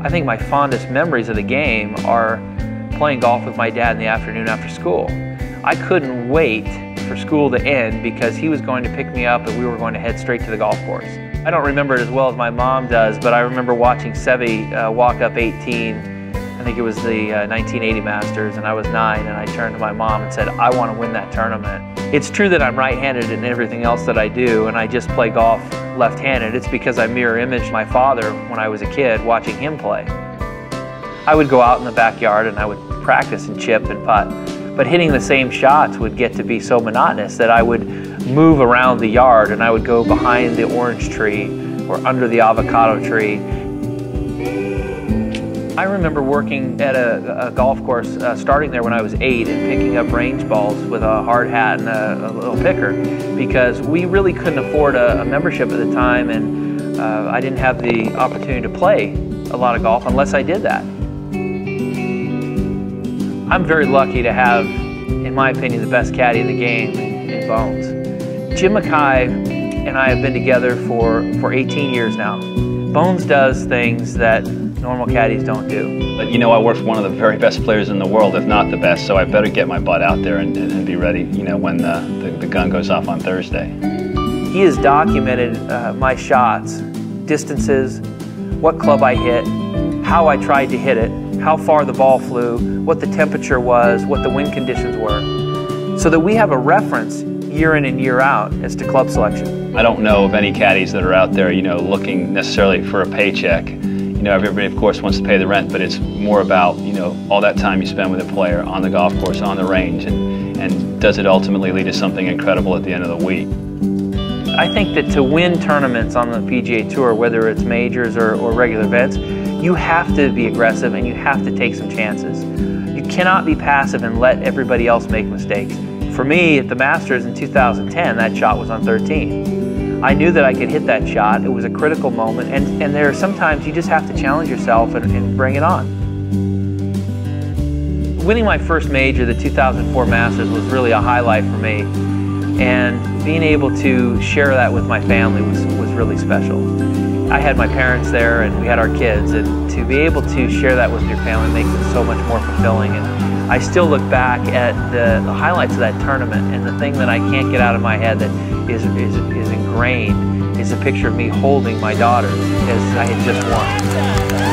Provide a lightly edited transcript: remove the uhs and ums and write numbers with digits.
I think my fondest memories of the game are playing golf with my dad in the afternoon after school. I couldn't wait for school to end because he was going to pick me up and we were going to head straight to the golf course. I don't remember it as well as my mom does, but I remember watching Sevi walk up 18. I think it was the 1980 Masters, and I was 9, and I turned to my mom and said, I want to win that tournament. It's true that I'm right-handed in everything else that I do, and I just play golf left-handed. It's because I mirror imaged my father when I was a kid watching him play. I would go out in the backyard and I would practice and chip and putt, but hitting the same shots would get to be so monotonous that I would move around the yard and I would go behind the orange tree or under the avocado tree. I remember working at a golf course, starting there when I was 8 and picking up range balls with a hard hat and a little picker because we really couldn't afford a membership at the time, and I didn't have the opportunity to play a lot of golf unless I did that. I'm very lucky to have, in my opinion, the best caddy in the game in Bones. Jim Mackay and I have been together for 18 years now. Bones does things that normal caddies don't do. But you know, I work for one of the very best players in the world, if not the best, so I better get my butt out there and be ready, you know, when the gun goes off on Thursday. He has documented my shots, distances, what club I hit, how I tried to hit it, how far the ball flew, what the temperature was, what the wind conditions were, so that we have a reference year in and year out as to club selection. I don't know of any caddies that are out there, you know, looking necessarily for a paycheck. You know, everybody, of course, wants to pay the rent, but it's more about, you know, all that time you spend with a player on the golf course, on the range, and does it ultimately lead to something incredible at the end of the week. I think that to win tournaments on the PGA Tour, whether it's majors or regular events, you have to be aggressive and you have to take some chances. You cannot be passive and let everybody else make mistakes. For me, at the Masters in 2010, that shot was on 13. I knew that I could hit that shot. It was a critical moment, and there are sometimes you just have to challenge yourself and bring it on. Winning my first major, the 2004 Masters, was really a highlight for me, and being able to share that with my family was really special. I had my parents there and we had our kids, and to be able to share that with your family makes it so much more fulfilling. And I still look back at the highlights of that tournament, and the thing that I can't get out of my head that is ingrained is a picture of me holding my daughter as I had just won.